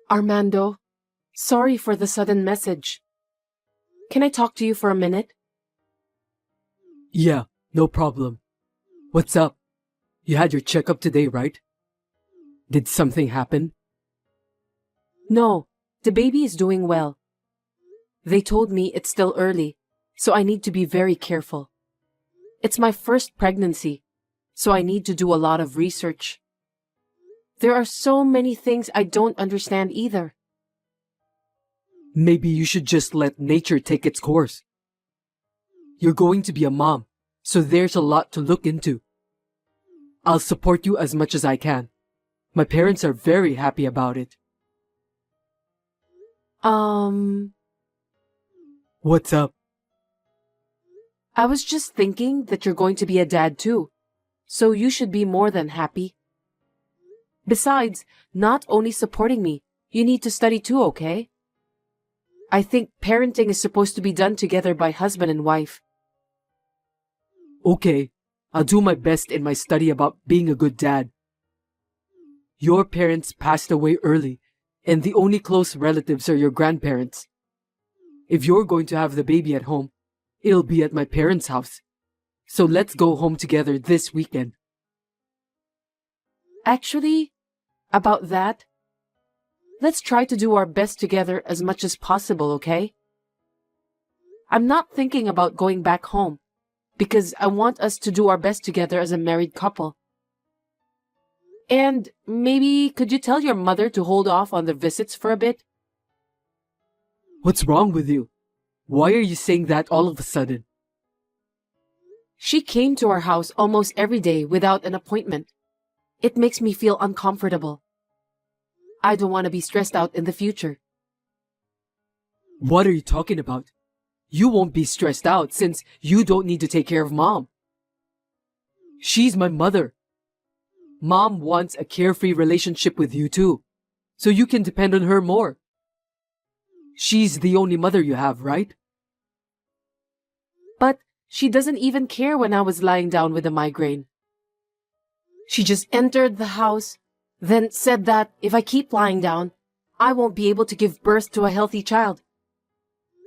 Armando, sorry for the sudden message. Can I talk to you for a minute? Yeah, no problem. What's up? You had your checkup today, right? Did something happen? No, the baby is doing well. They told me it's still early, so I need to be very careful. It's my first pregnancy, so I need to do a lot of research. There are so many things I don't understand either. Maybe you should just let nature take its course. You're going to be a mom, so there's a lot to look into. I'll support you as much as I can. My parents are very happy about it. What's up? I was just thinking that you're going to be a dad too, so you should be more than happy. Besides, not only supporting me, you need to study too, okay? I think parenting is supposed to be done together by husband and wife. Okay, I'll do my best in my study about being a good dad. Your parents passed away early, and the only close relatives are your grandparents. If you're going to have the baby at home, it'll be at my parents' house. So let's go home together this weekend. Actually, about that, let's try to do our best together as much as possible, okay? I'm not thinking about going back home, because I want us to do our best together as a married couple. And maybe could you tell your mother to hold off on the visits for a bit? What's wrong with you? Why are you saying that all of a sudden? She came to our house almost every day without an appointment. It makes me feel uncomfortable. I don't want to be stressed out in the future. What are you talking about? You won't be stressed out since you don't need to take care of Mom. She's my mother. Mom wants a carefree relationship with you too, so you can depend on her more. She's the only mother you have, right? But she doesn't even care when I was lying down with a migraine. She just entered the house, then said that if I keep lying down, I won't be able to give birth to a healthy child.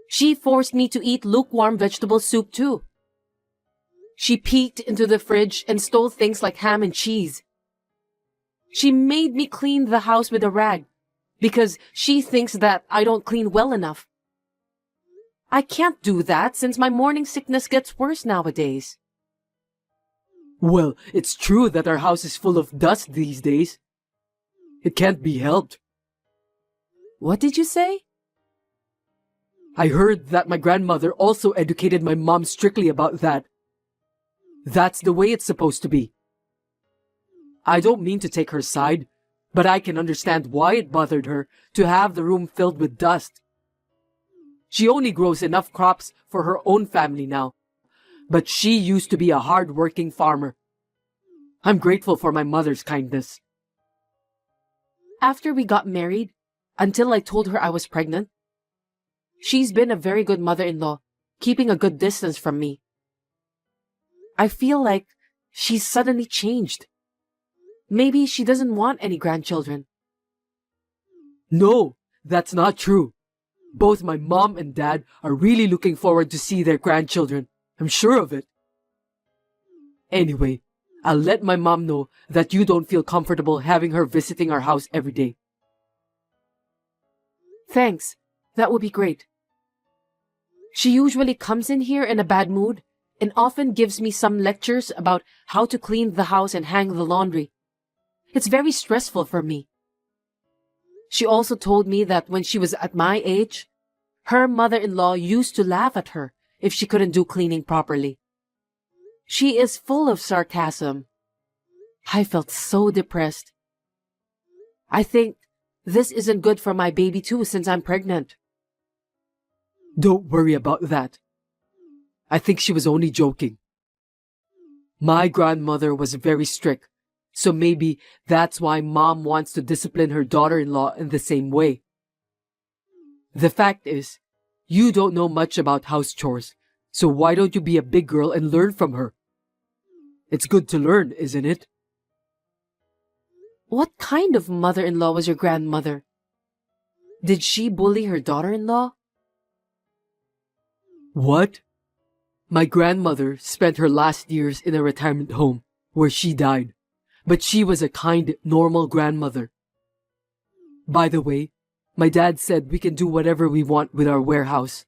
She forced me to eat lukewarm vegetable soup too. She peeked into the fridge and stole things like ham and cheese. She made me clean the house with a rag because she thinks that I don't clean well enough. I can't do that since my morning sickness gets worse nowadays. Well, it's true that our house is full of dust these days. It can't be helped. What did you say? I heard that my grandmother also educated my mom strictly about that. That's the way it's supposed to be. I don't mean to take her side, but I can understand why it bothered her to have the room filled with dust. She only grows enough crops for her own family now, but she used to be a hard-working farmer. I'm grateful for my mother's kindness. After we got married, until I told her I was pregnant, she's been a very good mother-in-law, keeping a good distance from me. I feel like she's suddenly changed. Maybe she doesn't want any grandchildren. No, that's not true. Both my mom and dad are really looking forward to see their grandchildren. I'm sure of it. Anyway, I'll let my mom know that you don't feel comfortable having her visiting our house every day. Thanks. That would be great. She usually comes in here in a bad mood and often gives me some lectures about how to clean the house and hang the laundry. It's very stressful for me. She also told me that when she was at my age, her mother-in-law used to laugh at her if she couldn't do cleaning properly. She is full of sarcasm. I felt so depressed. I think this isn't good for my baby too since I'm pregnant. Don't worry about that. I think she was only joking. My grandmother was very strict, so maybe that's why Mom wants to discipline her daughter-in-law in the same way. The fact is, you don't know much about house chores, so why don't you be a big girl and learn from her? It's good to learn, isn't it? What kind of mother-in-law was your grandmother? Did she bully her daughter-in-law? What? My grandmother spent her last years in a retirement home where she died, but she was a kind, normal grandmother. By the way, my dad said we can do whatever we want with our warehouse.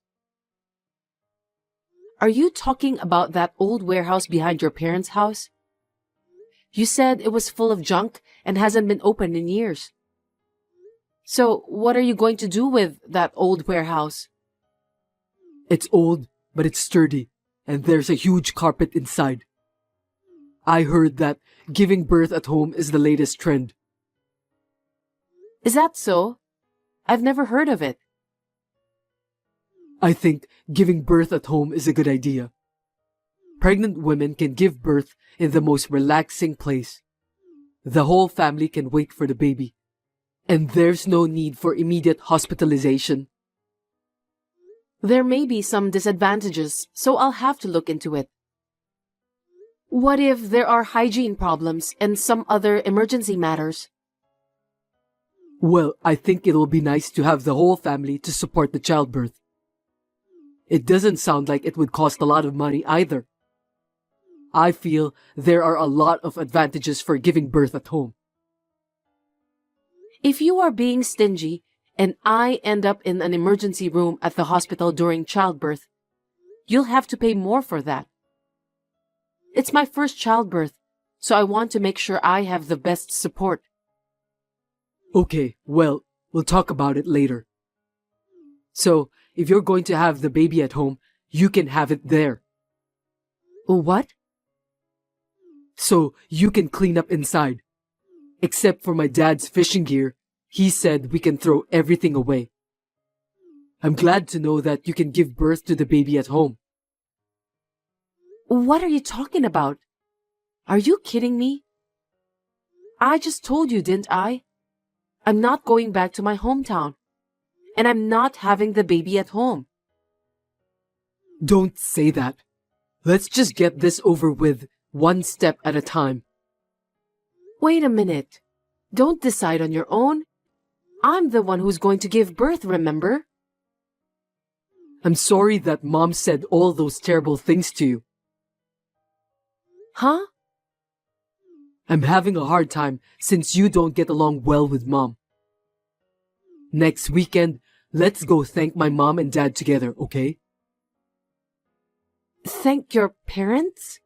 Are you talking about that old warehouse behind your parents' house? You said it was full of junk and hasn't been opened in years. So, what are you going to do with that old warehouse? It's old, but it's sturdy, and there's a huge carpet inside. I heard that giving birth at home is the latest trend. Is that so? I've never heard of it. I think giving birth at home is a good idea. Pregnant women can give birth in the most relaxing place. The whole family can wait for the baby, and there's no need for immediate hospitalization. There may be some disadvantages, so I'll have to look into it. What if there are hygiene problems and some other emergency matters? Well, I think it'll be nice to have the whole family to support the childbirth. It doesn't sound like it would cost a lot of money either. I feel there are a lot of advantages for giving birth at home. If you are being stingy and I end up in an emergency room at the hospital during childbirth, you'll have to pay more for that. It's my first childbirth, so I want to make sure I have the best support. Okay, well, we'll talk about it later. So, if you're going to have the baby at home, you can have it there. What? So, you can clean up inside. Except for my dad's fishing gear, he said we can throw everything away. I'm glad to know that you can give birth to the baby at home. What are you talking about? Are you kidding me? I just told you, didn't I? I'm not going back to my hometown. And I'm not having the baby at home. Don't say that. Let's just get this over with, one step at a time. Wait a minute. Don't decide on your own. I'm the one who's going to give birth, remember? I'm sorry that Mom said all those terrible things to you. Huh? I'm having a hard time since you don't get along well with Mom. Next weekend, let's go thank my mom and dad together, okay? Thank your parents?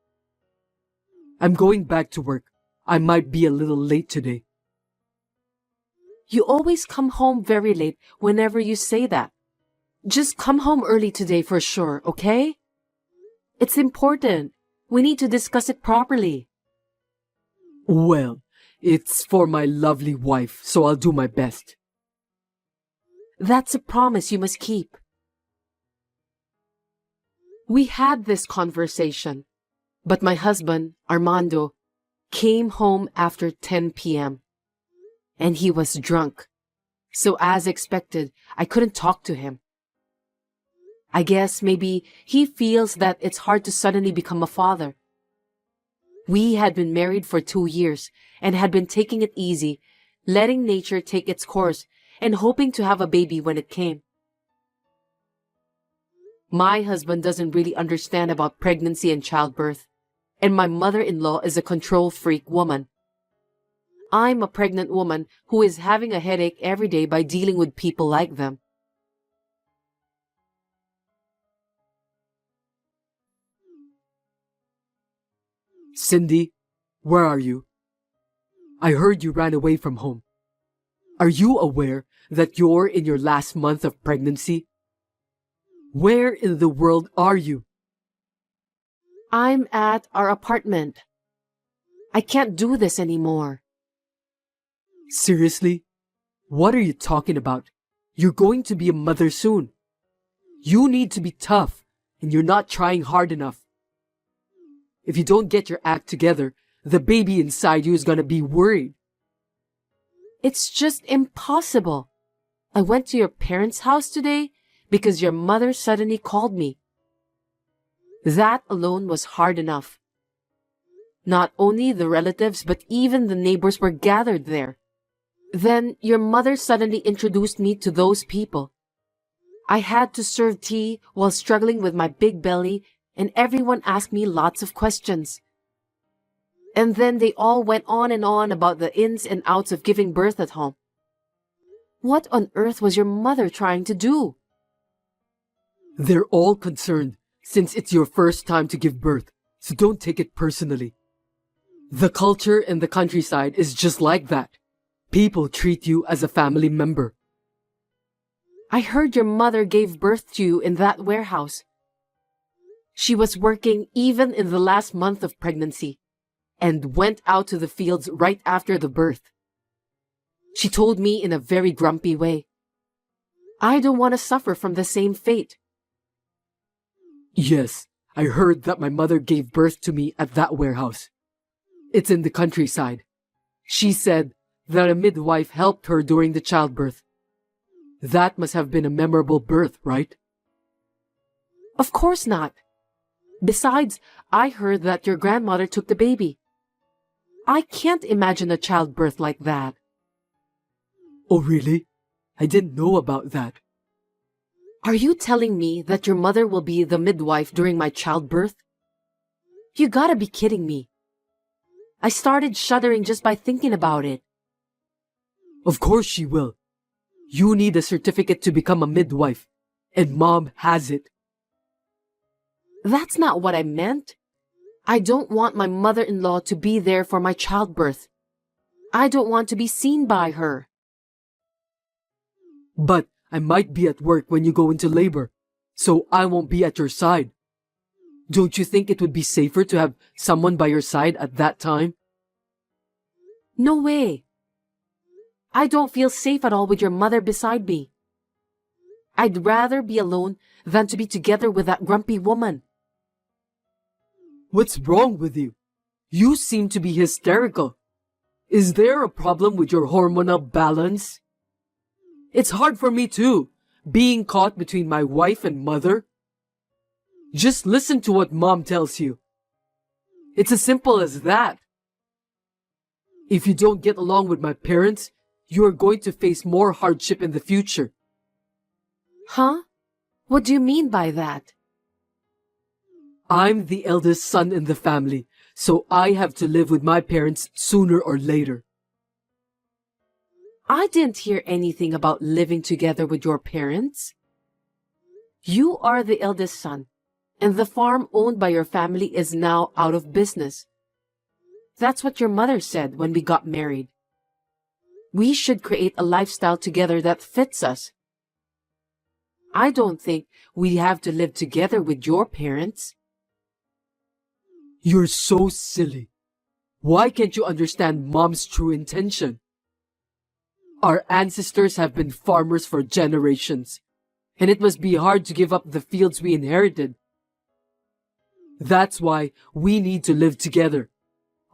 I'm going back to work. I might be a little late today. You always come home very late whenever you say that. Just come home early today for sure, okay? It's important. We need to discuss it properly. Well, it's for my lovely wife, so I'll do my best. That's a promise you must keep. We had this conversation, but my husband, Armando, came home after 10 p.m. and he was drunk. So as expected, I couldn't talk to him. I guess maybe he feels that it's hard to suddenly become a father. We had been married for 2 years and had been taking it easy, letting nature take its course and hoping to have a baby when it came. My husband doesn't really understand about pregnancy and childbirth, and my mother-in-law is a control freak woman. I'm a pregnant woman who is having a headache every day by dealing with people like them. Cindy, where are you? I heard you ran away from home. Are you aware that you're in your last month of pregnancy? Where in the world are you? I'm at our apartment. I can't do this anymore. Seriously? What are you talking about? You're going to be a mother soon. You need to be tough, and you're not trying hard enough. If you don't get your act together, the baby inside you is gonna be worried. It's just impossible. I went to your parents' house today because your mother suddenly called me. That alone was hard enough. Not only the relatives, but even the neighbors were gathered there. Then your mother suddenly introduced me to those people. I had to serve tea while struggling with my big belly, and everyone asked me lots of questions. And then they all went on and on about the ins and outs of giving birth at home. What on earth was your mother trying to do? They're all concerned since it's your first time to give birth, so don't take it personally. The culture in the countryside is just like that. People treat you as a family member. I heard your mother gave birth to you in that warehouse. She was working even in the last month of pregnancy and went out to the fields right after the birth. She told me in a very grumpy way, I don't want to suffer from the same fate. Yes, I heard that my mother gave birth to me at that warehouse. It's in the countryside. She said that a midwife helped her during the childbirth. That must have been a memorable birth, right? Of course not. Besides, I heard that your grandmother took the baby. I can't imagine a childbirth like that. Oh, really? I didn't know about that. Are you telling me that your mother will be the midwife during my childbirth? You gotta be kidding me. I started shuddering just by thinking about it. Of course she will. You need a certificate to become a midwife, and Mom has it. That's not what I meant. I don't want my mother-in-law to be there for my childbirth. I don't want to be seen by her. But I might be at work when you go into labor, so I won't be at your side. Don't you think it would be safer to have someone by your side at that time? No way. I don't feel safe at all with your mother beside me. I'd rather be alone than to be together with that grumpy woman. What's wrong with you? You seem to be hysterical. Is there a problem with your hormonal balance? It's hard for me too, being caught between my wife and mother. Just listen to what Mom tells you. It's as simple as that. If you don't get along with my parents, you are going to face more hardship in the future. Huh? What do you mean by that? I'm the eldest son in the family, so I have to live with my parents sooner or later. I didn't hear anything about living together with your parents. You are the eldest son, and the farm owned by your family is now out of business. That's what your mother said when we got married. We should create a lifestyle together that fits us. I don't think we have to live together with your parents. You're so silly. Why can't you understand Mom's true intention? Our ancestors have been farmers for generations, and it must be hard to give up the fields we inherited. That's why we need to live together.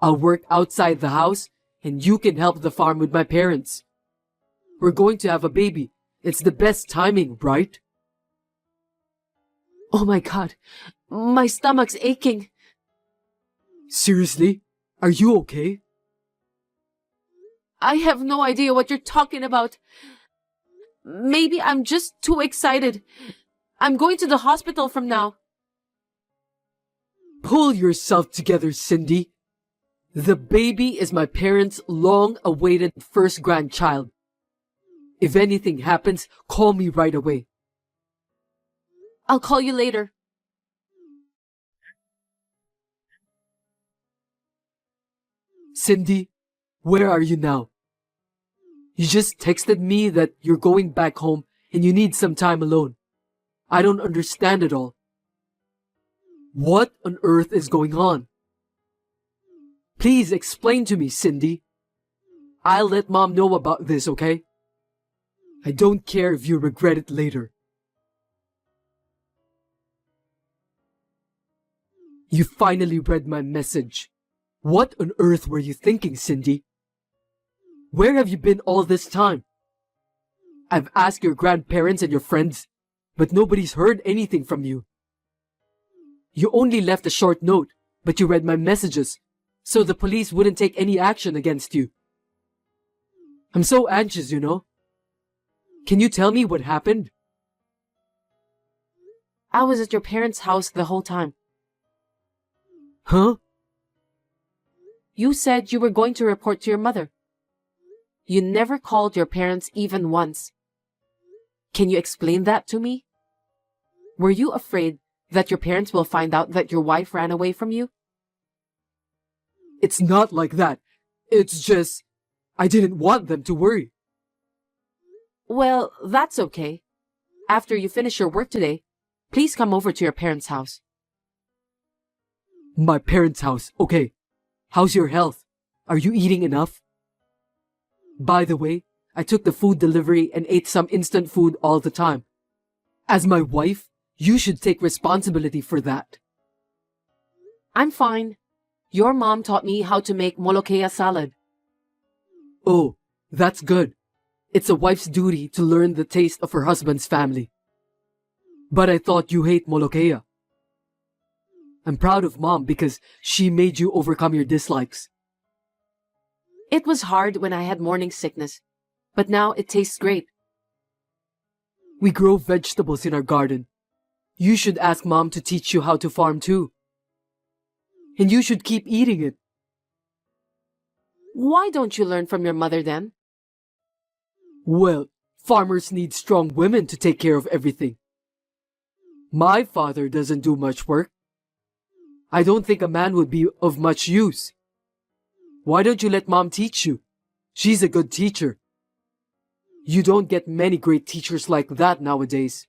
I'll work outside the house, and you can help the farm with my parents. We're going to have a baby. It's the best timing, right? Oh my God, my stomach's aching. Seriously? Are you okay? I have no idea what you're talking about. Maybe I'm just too excited. I'm going to the hospital from now. Pull yourself together, Cindy. The baby is my parents' long-awaited first grandchild. If anything happens, call me right away. I'll call you later. Cindy, where are you now? You just texted me that you're going back home and you need some time alone. I don't understand it all. What on earth is going on? Please explain to me, Cindy. I'll let Mom know about this, okay? I don't care if you regret it later. You finally read my message. What on earth were you thinking, Cindy? Where have you been all this time? I've asked your grandparents and your friends, but nobody's heard anything from you. You only left a short note, but you read my messages, so the police wouldn't take any action against you. I'm so anxious, you know. Can you tell me what happened? I was at your parents' house the whole time. Huh? You said you were going to report to your mother. You never called your parents even once. Can you explain that to me? Were you afraid that your parents will find out that your wife ran away from you? It's not like that. It's just, I didn't want them to worry. Well, that's okay. After you finish your work today, please come over to your parents' house. My parents' house, okay. How's your health? Are you eating enough? By the way, I took the food delivery and ate some instant food all the time. As my wife, you should take responsibility for that. I'm fine. Your mom taught me how to make molokea salad. Oh, that's good. It's a wife's duty to learn the taste of her husband's family. But I thought you hate molokea. I'm proud of Mom because she made you overcome your dislikes. It was hard when I had morning sickness, but now it tastes great. We grow vegetables in our garden. You should ask Mom to teach you how to farm too. And you should keep eating it. Why don't you learn from your mother then? Well, farmers need strong women to take care of everything. My father doesn't do much work. I don't think a man would be of much use. Why don't you let Mom teach you? She's a good teacher. You don't get many great teachers like that nowadays.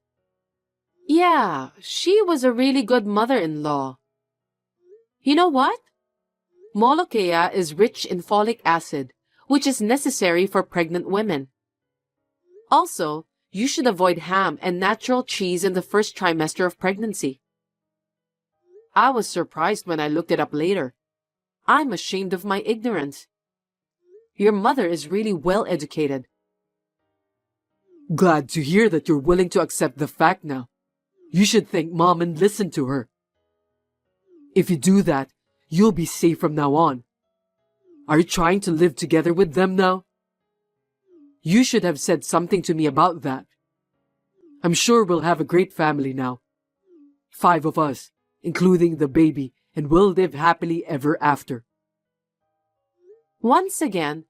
Yeah, she was a really good mother-in-law. You know what? Molokea is rich in folic acid, which is necessary for pregnant women. Also, you should avoid ham and natural cheese in the first trimester of pregnancy. I was surprised when I looked it up later. I'm ashamed of my ignorance. Your mother is really well educated. Glad to hear that you're willing to accept the fact now. You should thank Mom and listen to her. If you do that, you'll be safe from now on. Are you trying to live together with them now? You should have said something to me about that. I'm sure we'll have a great family now. 5 of us, including the baby, and we'll live happily ever after. Once again,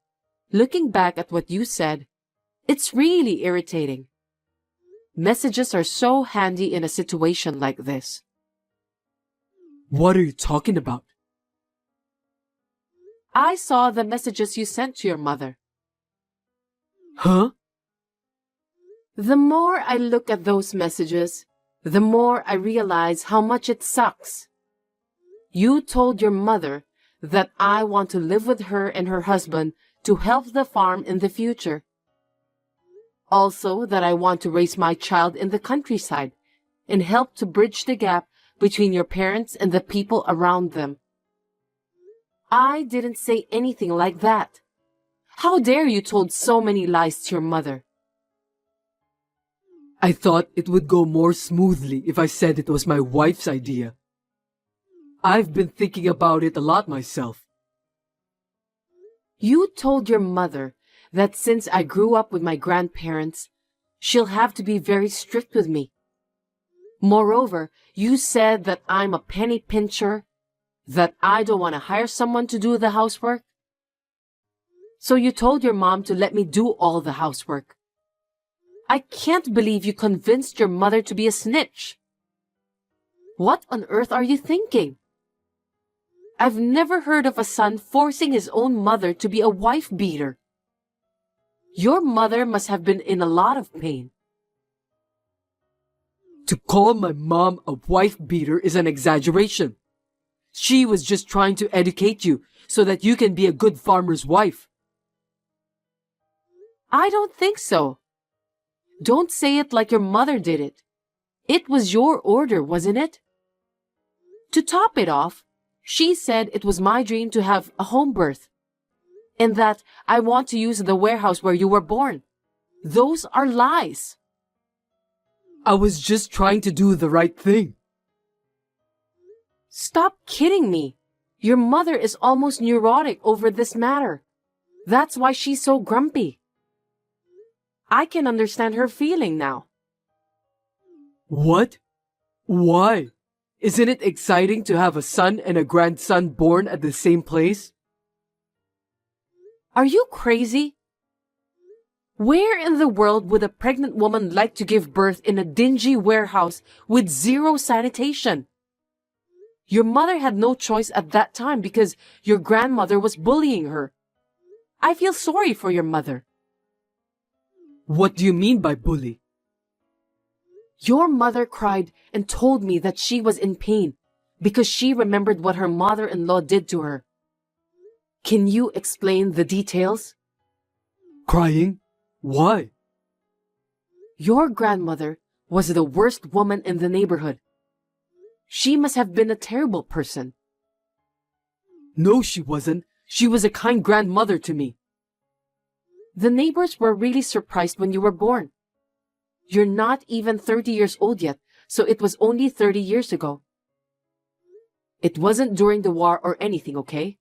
looking back at what you said, it's really irritating. Messages are so handy in a situation like this. What are you talking about? I saw the messages you sent to your mother. Huh? The more I look at those messages, the more I realize how much it sucks. You told your mother that I want to live with her and her husband to help the farm in the future. Also, that I want to raise my child in the countryside and help to bridge the gap between your parents and the people around them. I didn't say anything like that. How dare you told so many lies to your mother? I thought it would go more smoothly if I said it was my wife's idea. I've been thinking about it a lot myself. You told your mother that since I grew up with my grandparents, she'll have to be very strict with me. Moreover, you said that I'm a penny pincher, that I don't want to hire someone to do the housework. So you told your mom to let me do all the housework. I can't believe you convinced your mother to be a snitch. What on earth are you thinking? I've never heard of a son forcing his own mother to be a wife-beater. Your mother must have been in a lot of pain. To call my mom a wife-beater is an exaggeration. She was just trying to educate you so that you can be a good farmer's wife. I don't think so. Don't say it like your mother did it. It was your order, wasn't it? To top it off, she said it was my dream to have a home birth, and that I want to use the warehouse where you were born. Those are lies. I was just trying to do the right thing. Stop kidding me. Your mother is almost neurotic over this matter. That's why she's so grumpy. I can understand her feeling now. What? Why? Isn't it exciting to have a son and a grandson born at the same place? Are you crazy? Where in the world would a pregnant woman like to give birth in a dingy warehouse with zero sanitation? Your mother had no choice at that time because your grandmother was bullying her. I feel sorry for your mother. What do you mean by bully? Your mother cried and told me that she was in pain because she remembered what her mother-in-law did to her. Can you explain the details? Crying? Why? Your grandmother was the worst woman in the neighborhood. She must have been a terrible person. No, she wasn't. She was a kind grandmother to me. The neighbors were really surprised when you were born. You're not even 30 years old yet, so it was only 30 years ago. It wasn't during the war or anything, okay?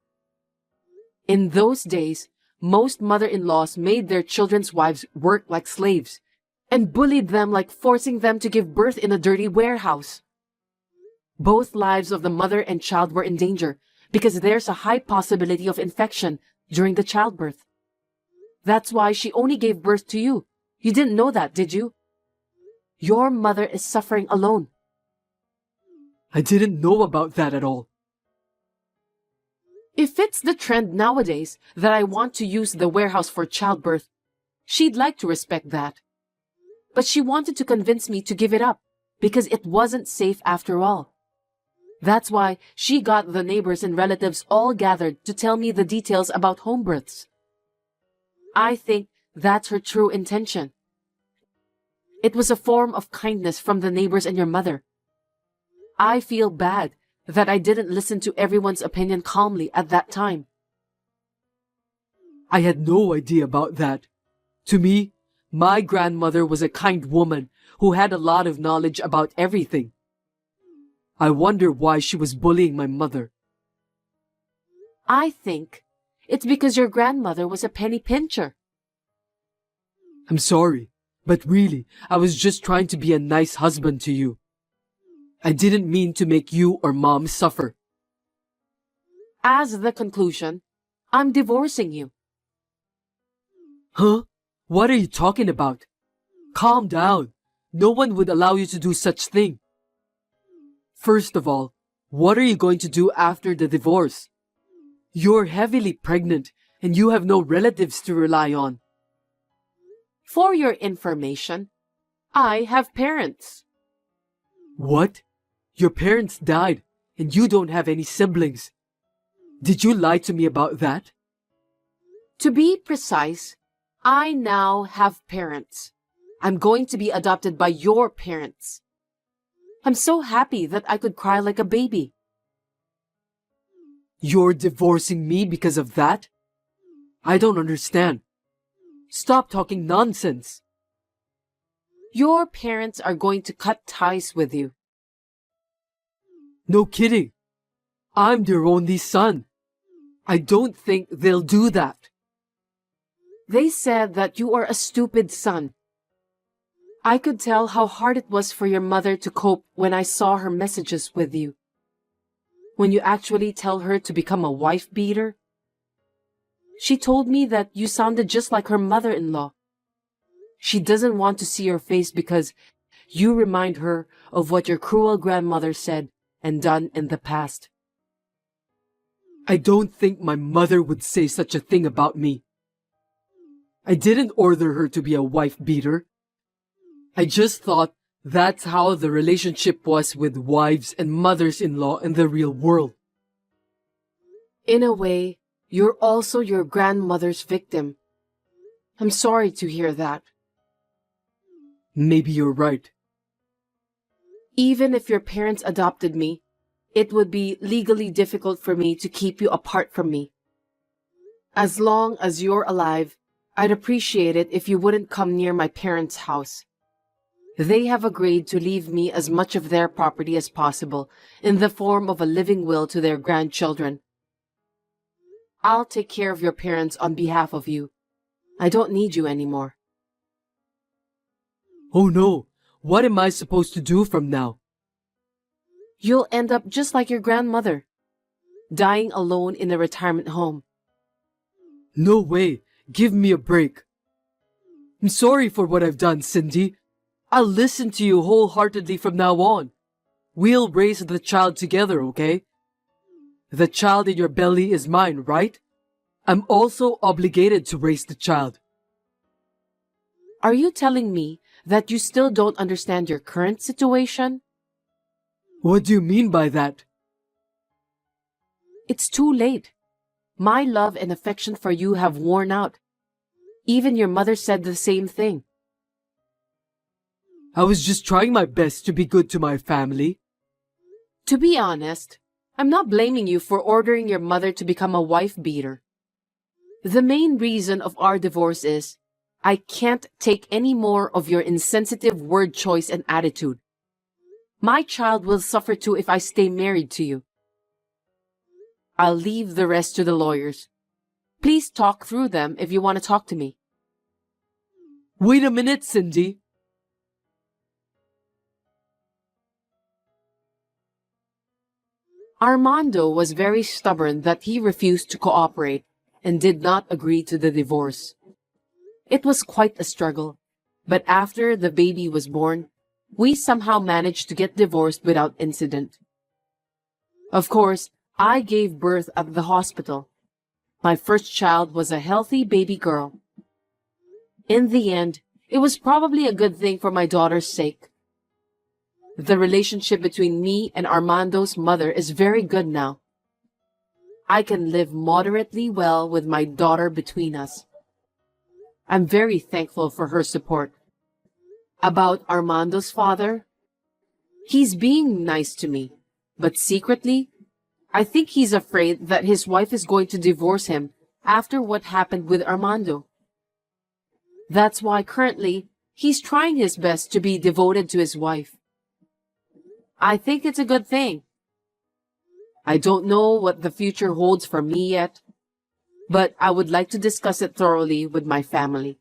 In those days, most mother-in-laws made their children's wives work like slaves and bullied them like forcing them to give birth in a dirty warehouse. Both lives of the mother and child were in danger because there's a high possibility of infection during the childbirth. That's why she only gave birth to you. You didn't know that, did you? Your mother is suffering alone. I didn't know about that at all. If it's the trend nowadays that I want to use the warehouse for childbirth, she'd like to respect that. But she wanted to convince me to give it up because it wasn't safe after all. That's why she got the neighbors and relatives all gathered to tell me the details about home births. I think that's her true intention. It was a form of kindness from the neighbors and your mother. I feel bad that I didn't listen to everyone's opinion calmly at that time. I had no idea about that. To me, my grandmother was a kind woman who had a lot of knowledge about everything. I wonder why she was bullying my mother. I think it's because your grandmother was a penny pincher. I'm sorry, but really, I was just trying to be a nice husband to you. I didn't mean to make you or Mom suffer. As the conclusion, I'm divorcing you. Huh? What are you talking about? Calm down. No one would allow you to do such thing. First of all, what are you going to do after the divorce? You're heavily pregnant and you have no relatives to rely on. For your information, I have parents. What? Your parents died and you don't have any siblings. Did you lie to me about that? To be precise, I now have parents. I'm going to be adopted by your parents. I'm so happy that I could cry like a baby. You're divorcing me because of that? I don't understand. Stop talking nonsense. Your parents are going to cut ties with you. No kidding. I'm their only son. I don't think they'll do that. They said that you are a stupid son. I could tell how hard it was for your mother to cope when I saw her messages with you. When you actually tell her to become a wife beater. She told me that you sounded just like her mother-in-law. She doesn't want to see your face because you remind her of what your cruel grandmother said and done in the past. I don't think my mother would say such a thing about me. I didn't order her to be a wife beater. I just thought that's how the relationship was with wives and mothers-in-law in the real world. In a way, you're also your grandmother's victim. I'm sorry to hear that. Maybe you're right. Even if your parents adopted me, it would be legally difficult for me to keep you apart from me. As long as you're alive, I'd appreciate it if you wouldn't come near my parents' house. They have agreed to leave me as much of their property as possible in the form of a living will to their grandchildren. I'll take care of your parents on behalf of you. I don't need you anymore. Oh no, what am I supposed to do from now? You'll end up just like your grandmother, dying alone in a retirement home. No way, give me a break. I'm sorry for what I've done, Cindy. I'll listen to you wholeheartedly from now on. We'll raise the child together, okay? The child in your belly is mine, right? I'm also obligated to raise the child. Are you telling me that you still don't understand your current situation? What do you mean by that? It's too late. My love and affection for you have worn out. Even your mother said the same thing. I was just trying my best to be good to my family. To be honest, I'm not blaming you for ordering your mother to become a wife beater. The main reason of our divorce is I can't take any more of your insensitive word choice and attitude. My child will suffer too if I stay married to you. I'll leave the rest to the lawyers. Please talk through them if you want to talk to me. Wait a minute, Cindy. Armando was very stubborn that he refused to cooperate and did not agree to the divorce. It was quite a struggle, but after the baby was born, we somehow managed to get divorced without incident. Of course, I gave birth at the hospital. My first child was a healthy baby girl. In the end, it was probably a good thing for my daughter's sake. The relationship between me and Armando's mother is very good now. I can live moderately well with my daughter between us. I'm very thankful for her support. About Armando's father, he's being nice to me, but secretly, I think he's afraid that his wife is going to divorce him after what happened with Armando. That's why currently, he's trying his best to be devoted to his wife. I think it's a good thing. I don't know what the future holds for me yet, but I would like to discuss it thoroughly with my family.